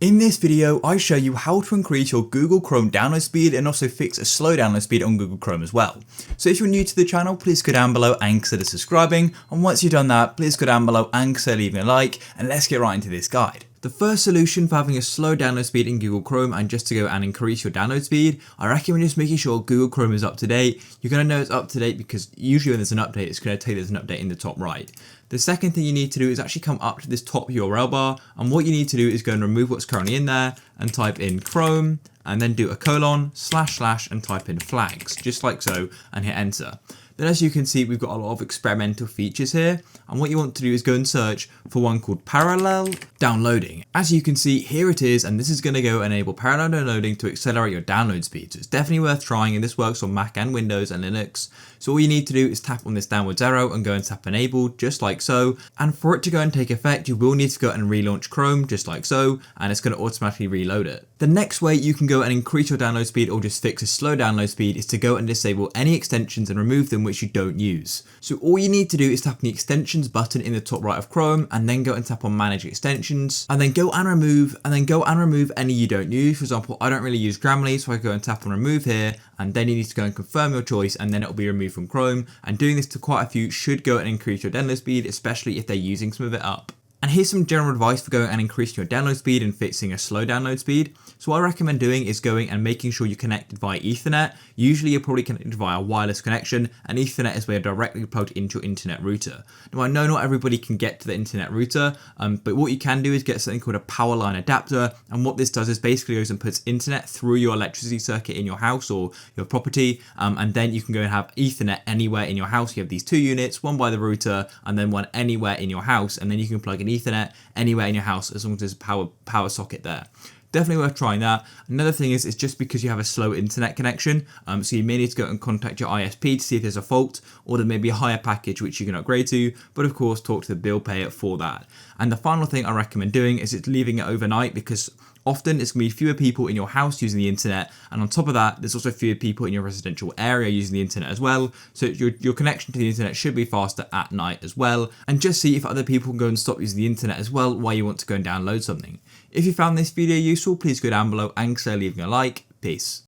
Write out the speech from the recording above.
In this video, I show you how to increase your Google Chrome download speed and also fix a slow download speed on Google Chrome as well. So if you're new to the channel, please go down below and consider subscribing. And once you've done that, please go down below and consider leaving a like, and let's get right into this guide. The first solution for having a slow download speed in Google Chrome and just to go and increase your download speed, I recommend just making sure Google Chrome is up to date. You're going to know it's up to date because usually when there's an update, it's going to tell you there's an update in the top right. The second thing you need to do is actually come up to this top URL bar, and what you need to do is go and remove what's currently in there and type in Chrome and then do a colon / and type in flags just like so and hit enter. Then as you can see, we've got a lot of experimental features here, and what you want to do is go and search for one called parallel downloading. As you can see, here it is, and this is going to go enable parallel downloading to accelerate your download speed. So it's definitely worth trying, and this works on Mac and Windows and Linux. So all you need to do is tap on this downwards arrow and go and tap enable just like so. And for it to go and take effect, you will need to go and relaunch Chrome just like so, and it's going to automatically reload it. The next way you can go and increase your download speed or just fix a slow download speed is to go and disable any extensions and remove them which you don't use. So all you need to do is tap on the extensions button in the top right of Chrome and then go and tap on manage extensions and then go and remove any you don't use. For example, I don't really use Grammarly, so I go and tap on remove here, and then you need to go and confirm your choice, and then it'll be removed from Chrome. And doing this to quite a few should go and increase your download speed, especially if they're using some of it up. And here's some general advice for going and increasing your download speed and fixing a slow download speed. So what I recommend doing is going and making sure you're connected via Ethernet. Usually you're probably connected via a wireless connection, and Ethernet is where you're directly plugged into your internet router. Now I know not everybody can get to the internet router, but what you can do is get something called a power line adapter. And what this does is basically goes and puts internet through your electricity circuit in your house or your property. And then you can go and have Ethernet anywhere in your house. You have these two units, one by the router and then one anywhere in your house. And then you can plug an Ethernet anywhere in your house as long as there's a power socket there. Definitely worth trying that. Another thing is it's just because you have a slow internet connection, so you may need to go and contact your ISP to see if there's a fault, or there may be a higher package which you can upgrade to, but of course talk to the bill payer for that. And the final thing I recommend doing is it's leaving it overnight, because often it's going to be fewer people in your house using the internet, and on top of that there's also fewer people in your residential area using the internet as well, so your connection to the internet should be faster at night as well. And just see if other people can go and stop using the internet as well while you want to go and download something. If you found this video useful, please go down below and consider leaving a like. Peace.